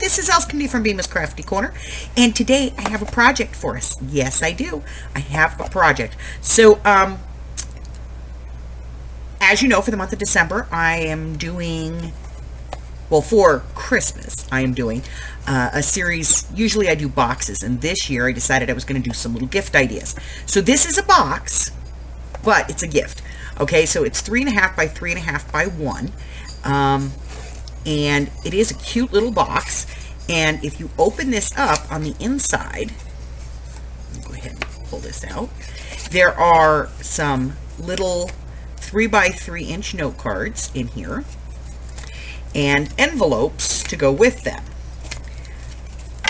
Mrs. Elskendy from Bemis Crafty Corner, and today I have a project for us. Yes, I do. I have a project. So, as you know, for the month of December, I am doing, well, for Christmas, I am doing a series. Usually I do boxes, and this year I decided I was going to do some little gift ideas. So this is a box, but it's a gift. Okay, so it's 3.5 by 3.5 by 1. And it is a cute little box. And if you open this up on the inside, let me go ahead and pull this out. There are some little 3 by 3 inch note cards in here and envelopes to go with them.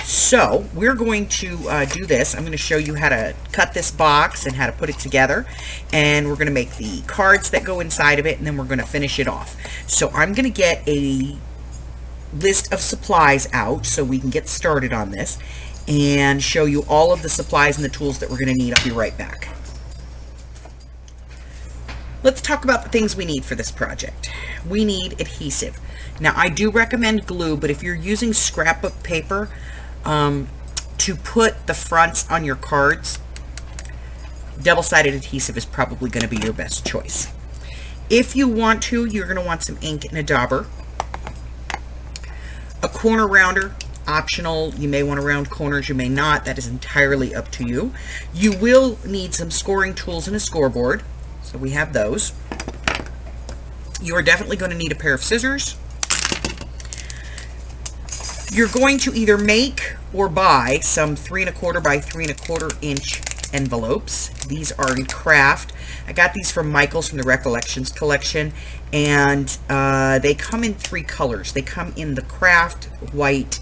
So we're going to do this. I'm going to show you how to cut this box and how to put it together, and we're going to make the cards that go inside of it, and then we're going to finish it off. So I'm going to get a list of supplies out so we can get started on this and show you all of the supplies and the tools that we're going to need. I'll be right back. Let's talk about the things we need for this project. We need adhesive. Now, I do recommend glue, but if you're using scrapbook paper to put the fronts on your cards, double-sided adhesive is probably going to be your best choice. If you want to, you're going to want some ink and a dauber. A corner rounder, optional. You may want to round corners, you may not. That is entirely up to you. You will need some scoring tools and a scoreboard. So we have those. You are definitely going to need a pair of scissors. You're going to either make or buy some 3.25 by 3.25 inch envelopes. These are in craft. I got these from Michael's from the Recollections collection, and they come in 3 colors. They come in the craft, white,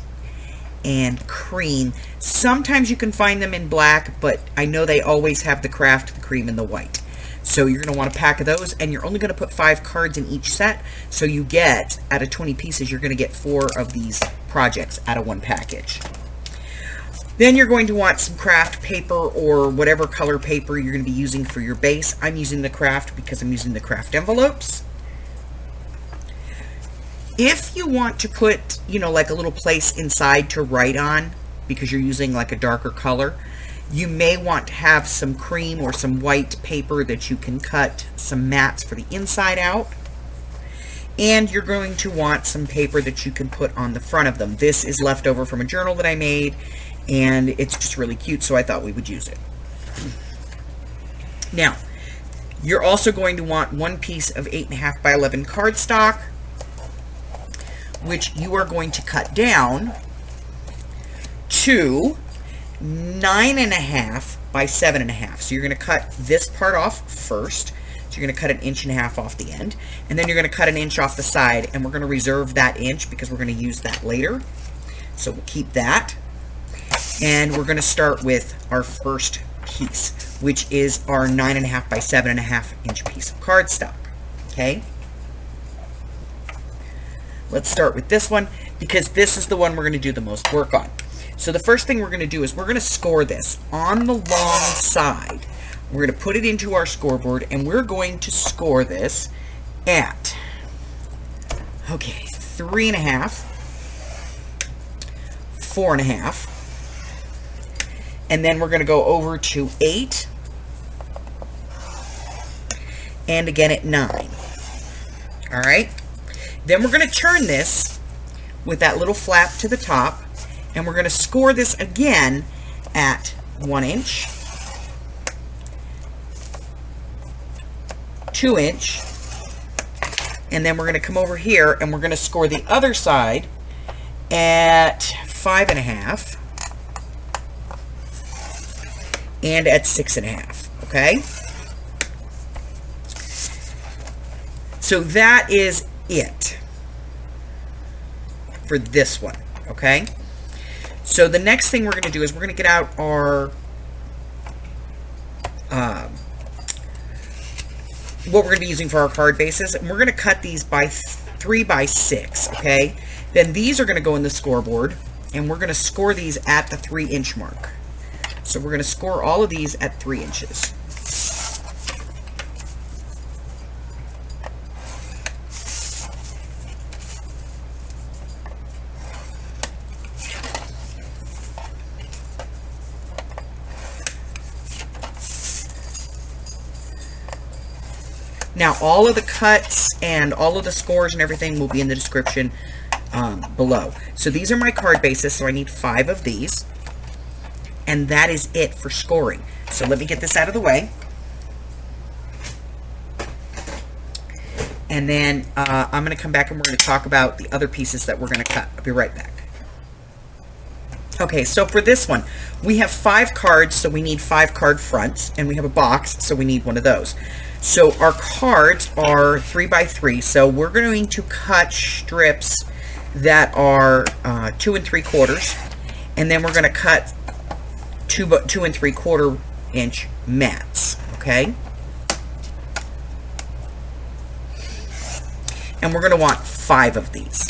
and cream. Sometimes you can find them in black, but I know they always have the craft, the cream, and the white. So you're going to want a pack of those, and you're only going to put 5 cards in each set. So you get, out of 20 pieces, you're going to get 4 of these projects out of one package. Then you're going to want some craft paper or whatever color paper you're going to be using for your base. I'm using the craft because I'm using the craft envelopes. If you want to put, you know, like a little place inside to write on, because you're using like a darker color, you may want to have some cream or some white paper that you can cut some mats for the inside out. And you're going to want some paper that you can put on the front of them. This is left over from a journal that I made, and it's just really cute, so I thought we would use it. Now, you're also going to want 1 piece of 8.5 by 11 cardstock, which you are going to cut down to 9.5 by 7.5. So you're going to cut this part off first. So you're going to cut 1.5 inches off the end, and then you're going to cut 1 inch off the side, and we're going to reserve that inch because we're going to use that later. So we'll keep that. And we're going to start with our first piece, which is our 9.5 by 7.5 inch piece of cardstock. Okay? Let's start with this one because this is the one we're going to do the most work on. So the first thing we're going to do is we're going to score this on the long side. We're going to put it into our scoreboard, and we're going to score this at, okay, 3.5, 4.5, and then we're going to go over to 8, and again at 9. All right? Then we're going to turn this with that little flap to the top, and we're going to score this again at 1 inch, 2 inch, and then we're going to come over here and we're going to score the other side at 5.5 and at 6.5. Okay, so that is it for this one. Okay, so the next thing we're going to do is we're going to get out our what we're going to be using for our card bases, and we're going to cut these by 3 by 6. Okay, then these are going to go in the scoreboard, and we're going to score these at the 3 inch mark. So we're going to score all of these at 3 inches. Now, all of the cuts and all of the scores and everything will be in the description below. So these are my card bases, so I need 5 of these. And that is it for scoring. So let me get this out of the way. And then I'm going to come back and we're going to talk about the other pieces that we're going to cut. I'll be right back. Okay, so for this one, we have 5 cards, so we need 5 card fronts, and we have a box, so we need one of those. So our cards are 3 by 3, so we're going to cut strips that are 2 3/4, and then we're going to cut 2 3/4 inch mats, okay? And we're going to want 5 of these,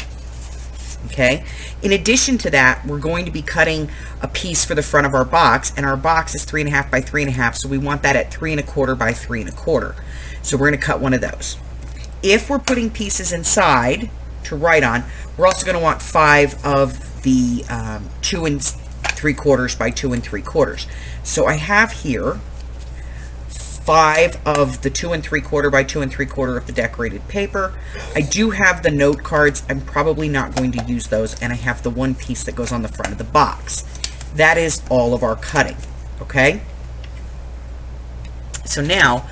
okay? In addition to that, we're going to be cutting a piece for the front of our box, and our box is 3.5 by 3.5, so we want that at 3 1/4 by 3 1/4. So we're going to cut one of those. If we're putting pieces inside to write on, we're also going to want 5 of the 2 3/4 by 2 3/4. So I have here 5 of the 2 3/4 by 2 3/4 of the decorated paper. I do have the note cards. I'm probably not going to use those, and I have the one piece that goes on the front of the box. That is all of our cutting, okay? So now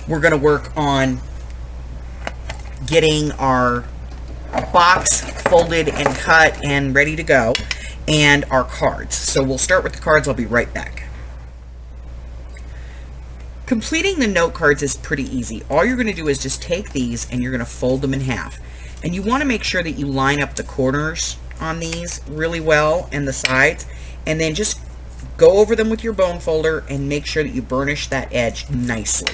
we're going to work on getting our box folded and cut and ready to go, and our cards. So we'll start with the cards. I'll be right back. Completing the note cards is pretty easy. All you're going to do is just take these and you're going to fold them in half. And you want to make sure that you line up the corners on these really well and the sides, and then just go over them with your bone folder and make sure that you burnish that edge nicely.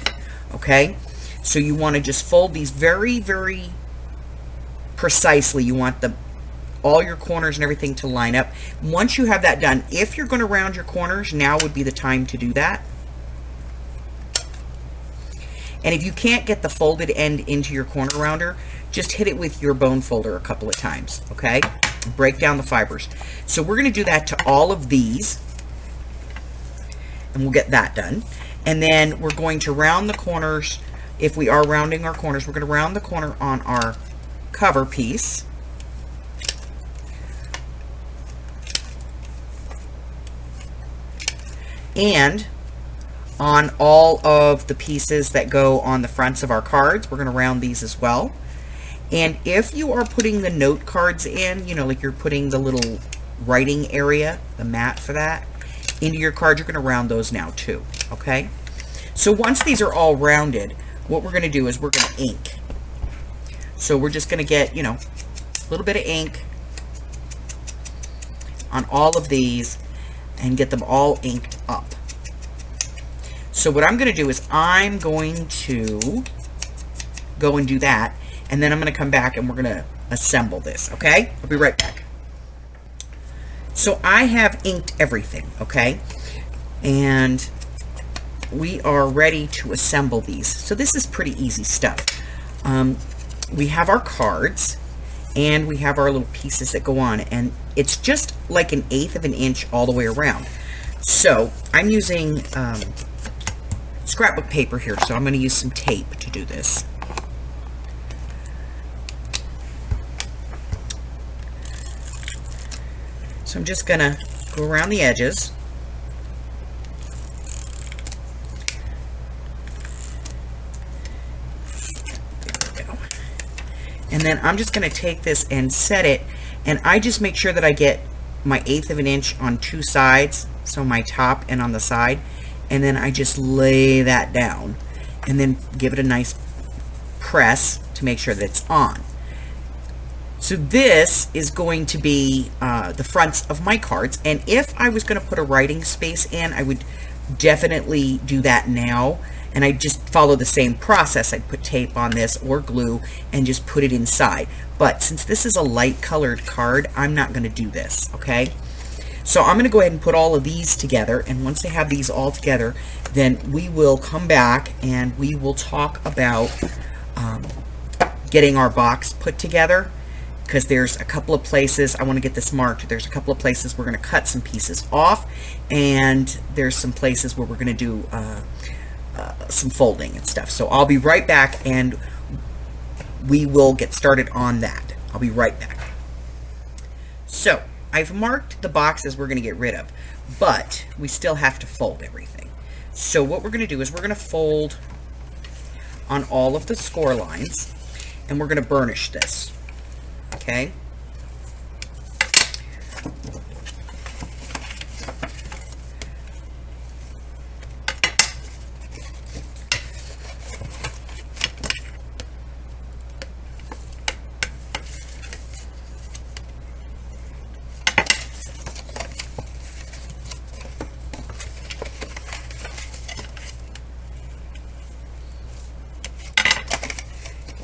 Okay? So you want to just fold these very, very precisely. You want all your corners and everything to line up. Once you have that done, if you're going to round your corners, now would be the time to do that. And if you can't get the folded end into your corner rounder, just hit it with your bone folder a couple of times, okay? Break down the fibers. So we're going to do that to all of these, and we'll get that done. And then we're going to round the corners. If we are rounding our corners, we're going to round the corner on our cover piece. And on all of the pieces that go on the fronts of our cards, we're going to round these as well. And if you are putting the note cards in, you know, like you're putting the little writing area, the mat for that, into your card, you're going to round those now too, okay? So once these are all rounded, what we're going to do is we're going to ink. So we're just going to get, you know, a little bit of ink on all of these and get them all inked up. So what I'm going to do is I'm going to go and do that, and then I'm going to come back and we're going to assemble this, okay? I'll be right back. So I have inked everything, okay? And we are ready to assemble these. So this is pretty easy stuff. We have our cards, and we have our little pieces that go on, and it's just like 1/8 of an inch all the way around. So I'm using scrapbook paper here, so I'm going to use some tape to do this. So I'm just going to go around the edges. There we go. And then I'm just going to take this and set it, and I just make sure that I get my 1/8 of an inch on 2 sides, so my top and on the side, and then I just lay that down and then give it a nice press to make sure that it's on. So this is going to be the fronts of my cards, and if I was going to put a writing space in, I would definitely do that now, and I just follow the same process. I'd put tape on this or glue and just put it inside. But since this is a light colored card, I'm not going to do this, okay? So I'm going to go ahead and put all of these together, and once I have these all together, then we will come back and we will talk about getting our box put together, because there's a couple of places I want to get this marked. There's a couple of places we're going to cut some pieces off, and there's some places where we're going to do some folding and stuff. So I'll be right back and we will get started on that. I'll be right back. So I've marked the boxes we're going to get rid of, but we still have to fold everything. So what we're going to do is we're going to fold on all of the score lines, and we're going to burnish this. Okay?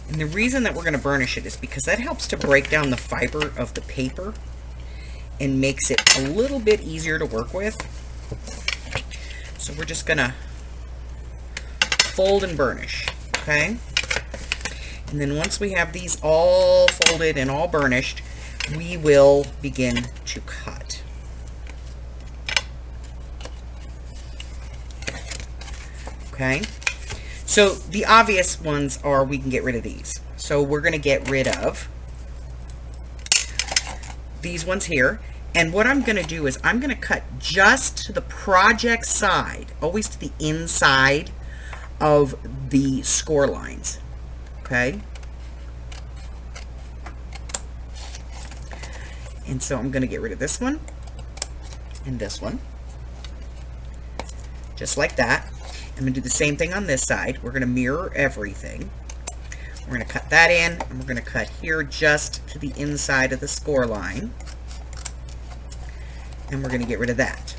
And the reason that we're going to burnish it is because that helps to break down the fiber of the paper and makes it a little bit easier to work with. So we're just going to fold and burnish, okay? And then once we have these all folded and all burnished, we will begin to cut. Okay? So the obvious ones are we can get rid of these. So we're going to get rid of these ones here. And what I'm going to do is I'm going to cut just to the project side, always to the inside of the score lines. Okay? And so I'm going to get rid of this one and this one. Just like that. I'm going to do the same thing on this side. We're going to mirror everything. We're going to cut that in, and we're going to cut here just to the inside of the score line. And we're going to get rid of that.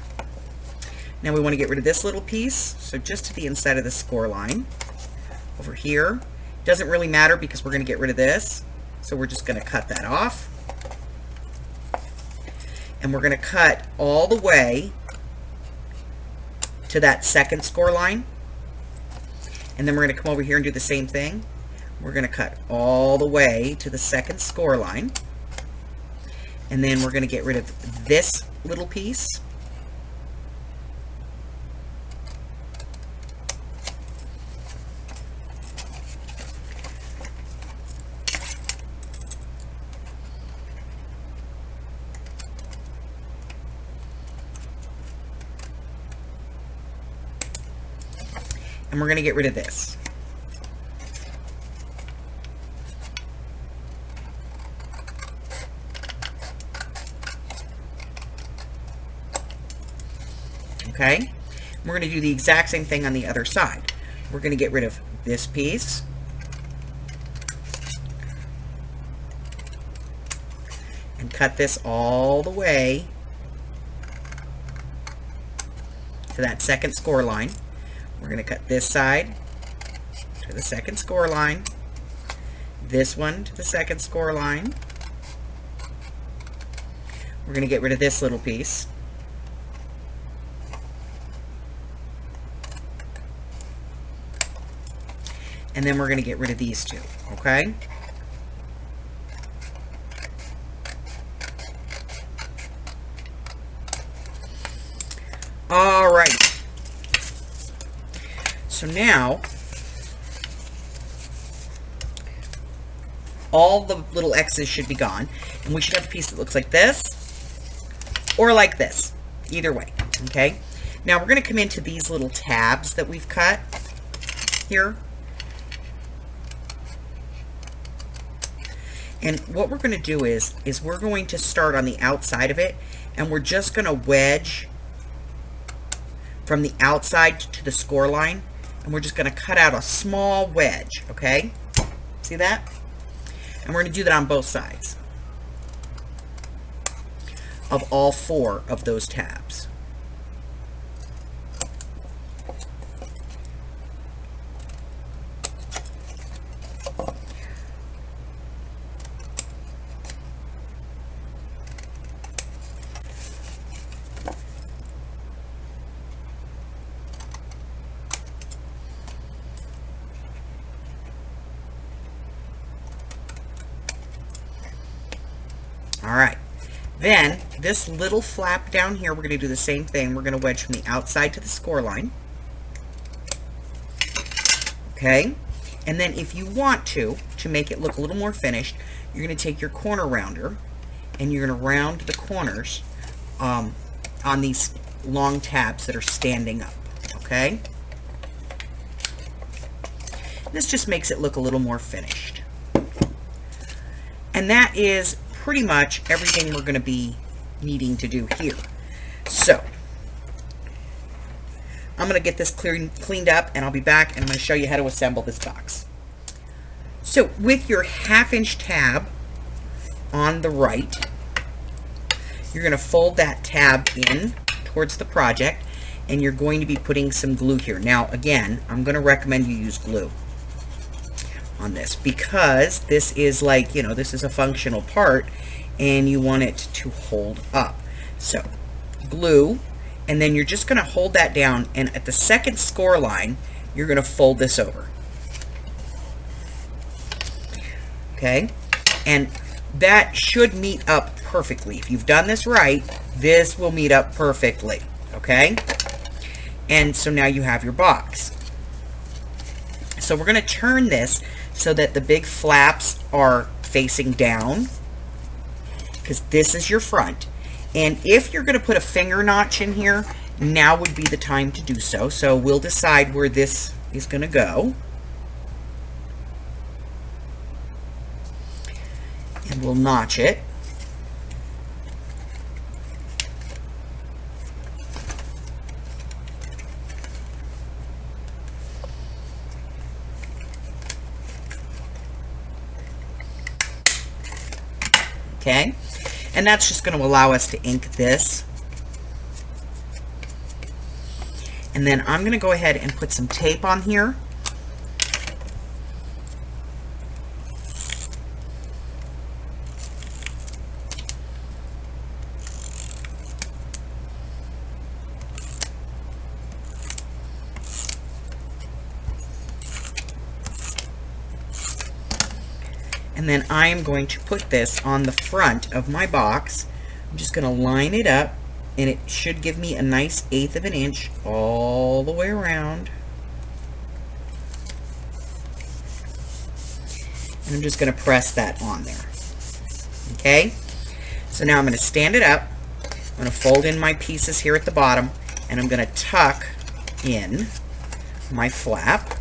Now we want to get rid of this little piece, so just to the inside of the score line. Over here. Doesn't really matter because we're going to get rid of this. So we're just going to cut that off. And we're going to cut all the way to that second score line, and then we're going to come over here and do the same thing. We're going to cut all the way to the second score line, and then we're going to get rid of this little piece, and we're going to get rid of this. Okay? We're going to do the exact same thing on the other side. We're going to get rid of this piece. And cut this all the way to that second score line. We're going to cut this side to the second score line, this one to the second score line. We're going to get rid of this little piece. And then we're going to get rid of these two, okay? All right. So now, all the little X's should be gone, and we should have a piece that looks like this, or like this, either way, okay? Now we're going to come into these little tabs that we've cut here, and what we're going to do is we're going to start on the outside of it, and we're just going to wedge from the outside to the score line. And we're just going to cut out a small wedge, okay? See that? And we're going to do that on both sides of all four of those tabs. All right, then this little flap down here, we're going to do the same thing. We're going to wedge from the outside to the score line. Okay, and then if you want to make it look a little more finished, you're going to take your corner rounder and you're going to round the corners on these long tabs that are standing up. Okay, this just makes it look a little more finished. And that is pretty much everything we're going to be needing to do here. So I'm going to get this cleaned up, and I'll be back and I'm going to show you how to assemble this box. So with your 1/2 inch tab on the right, you're going to fold that tab in towards the project, and you're going to be putting some glue here. Now again, I'm going to recommend you use glue on this because this is like, you know, this is a functional part and you want it to hold up. So glue, and then you're just going to hold that down, and at the second score line you're going to fold this over. Okay, and that should meet up perfectly. If you've done this right, this will meet up perfectly. Okay, and so now you have your box. So we're going to turn this so that the big flaps are facing down, because this is your front. And if you're going to put a finger notch in here, now would be the time to do so. So we'll decide where this is going to go. And we'll notch it. Okay, and that's just going to allow us to ink this. And then I'm going to go ahead and put some tape on here. And then I am going to put this on the front of my box. I'm just going to line it up, and it should give me a nice 1/8 of an inch all the way around. And I'm just going to press that on there. Okay, so now I'm going to stand it up. I'm going to fold in my pieces here at the bottom, and I'm going to tuck in my flap.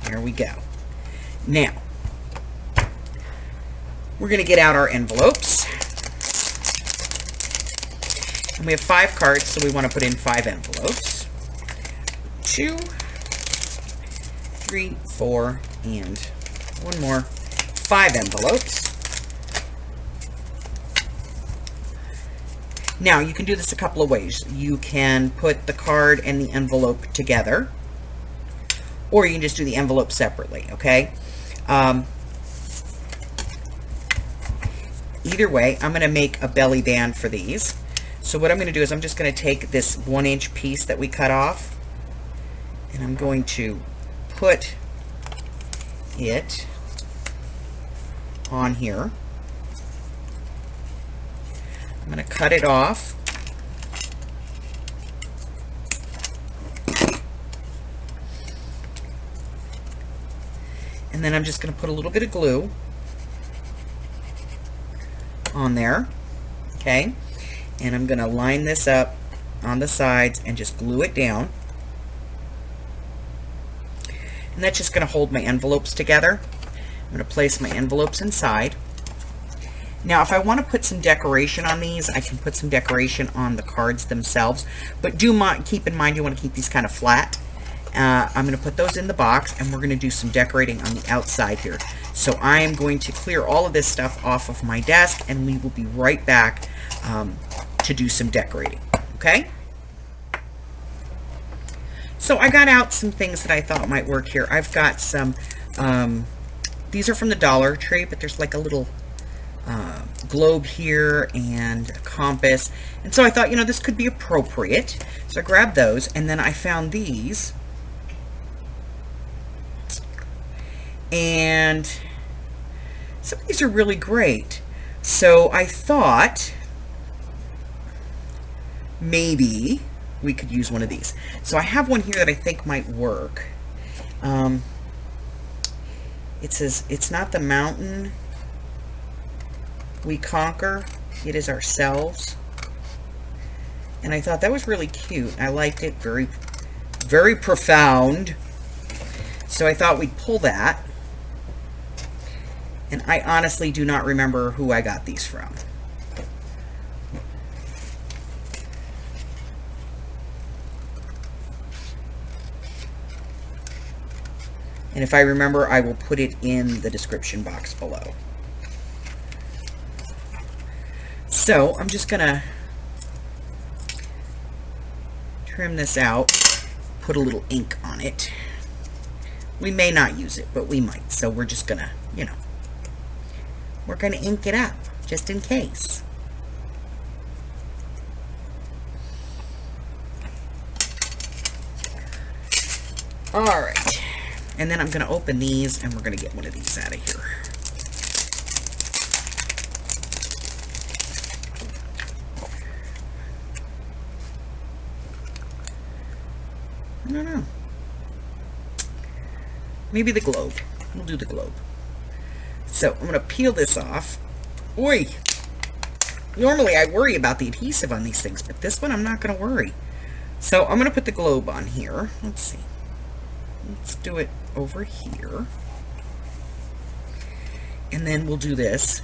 There we go. Now, we're going to get out our envelopes. And we have 5 cards, so we want to put in 5 envelopes. 2, 3, 4, and one more. 5 envelopes. Now, you can do this a couple of ways. You can put the card and the envelope together, or you can just do the envelope separately, okay? Either way, I'm going to make a belly band for these. So what I'm going to do is I'm just going to take this 1-inch piece that we cut off, and I'm going to put it on here. I'm going to cut it off. And then I'm just going to put a little bit of glue on there, okay? And I'm going to line this up on the sides and just glue it down. And that's just going to hold my envelopes together. I'm going to place my envelopes inside. Now, if I want to put some decoration on these, I can put some decoration on the cards themselves. But keep in mind you want to keep these kind of flat. I'm going to put those in the box, and we're going to do some decorating on the outside here. So I am going to clear all of this stuff off of my desk, and we will be right back to do some decorating. Okay? So I got out some things that I thought might work here. I've got some, these are from the Dollar Tree, but there's like a little globe here and a compass. And so I thought, you know, this could be appropriate. So I grabbed those, and then I found these. And some of these are really great. So I thought maybe we could use one of these. So I have one here that I think might work. It says, it's not the mountain we conquer, it is ourselves. And I thought that was really cute. I liked it. Very, very profound. So I thought we'd pull that. And I honestly do not remember who I got these from. And if I remember, I will put it in the description box below. So I'm just gonna trim this out, put a little ink on it. We may not use it, but we might. So we're just gonna, you know, we're gonna ink it up just in case. All right. And then I'm going to open these, and we're going to get one of these out of here. I don't know. Maybe the globe. We'll do the globe. So I'm going to peel this off. Oi! Normally I worry about the adhesive on these things, but this one I'm not going to worry. So I'm going to put the globe on here. Let's see. Let's do it over here. And then we'll do this.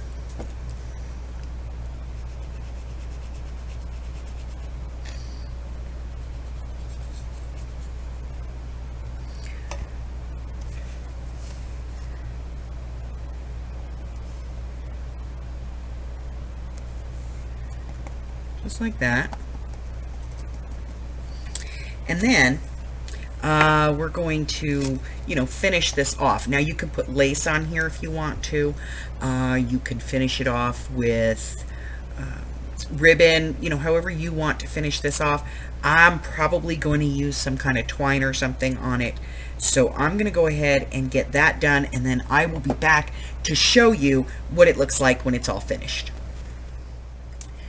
Just like that. And then we're going to, you know, finish this off. Now you can put lace on here if you want to. You can finish it off with ribbon, you know, however you want to finish this off. I'm probably going to use some kind of twine or something on it. So I'm going to go ahead and get that done, and then I will be back to show you what it looks like when it's all finished.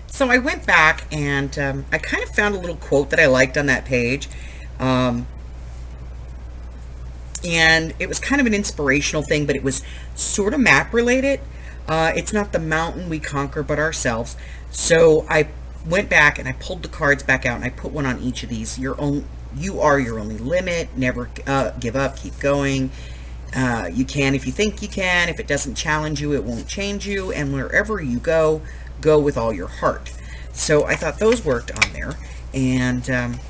So I went back and I kind of found a little quote that I liked on that page. And it was kind of an inspirational thing, but it was sort of map related. It's not the mountain we conquer, but ourselves. So I went back and I pulled the cards back out and I put one on each of these. You are your only limit. Never give up. Keep going. You can if you think you can. If it doesn't challenge you, it won't change you. And wherever you go, go with all your heart. So I thought those worked on there. And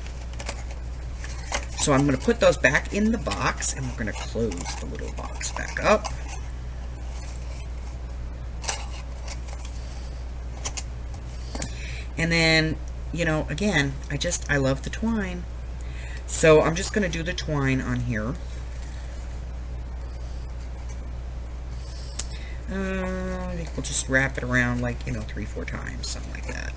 so I'm going to put those back in the box, and we're going to close the little box back up. And then, you know, again, I love the twine. So I'm just going to do the twine on here. I think we'll just wrap it around like, you know, 3-4 times, something like that.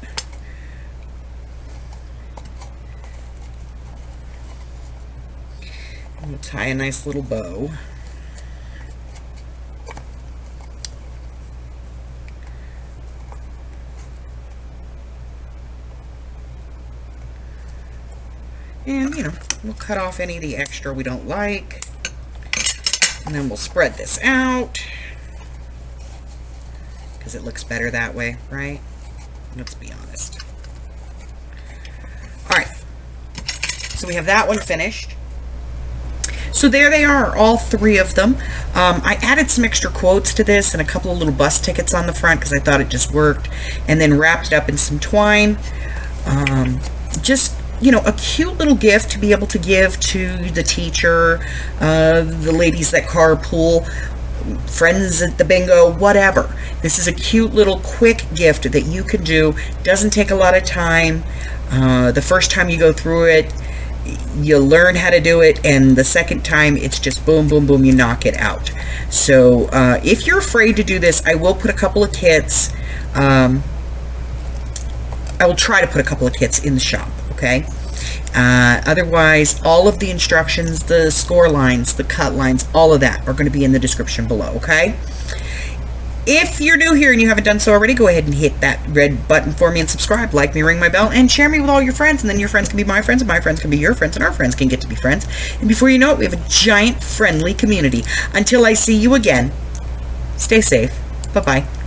And we'll tie a nice little bow. And, you know, we'll cut off any of the extra we don't like. And then we'll spread this out, because it looks better that way, right? Let's be honest. Alright, so we have that one finished. So there they are, all three of them. I added some extra quotes to this and a couple of little bus tickets on the front because I thought it just worked, and then wrapped it up in some twine. Just, you know, a cute little gift to be able to give to the teacher, the ladies that carpool, friends at the bingo, whatever. This is a cute little quick gift that you can do. Doesn't take a lot of time. The first time you go through it, you learn how to do it, and the second time it's just boom, boom, boom, you knock it out. So if you're afraid to do this, I will put a couple of kits. I will try to put a couple of kits in the shop, okay? Otherwise, all of the instructions, the score lines, the cut lines, all of that are going to be in the description below, okay? If you're new here and you haven't done so already, go ahead and hit that red button for me and subscribe, like me, ring my bell, and share me with all your friends. And then your friends can be my friends, and my friends can be your friends, and our friends can get to be friends. And before you know it, we have a giant friendly community. Until I see you again, stay safe. Bye-bye.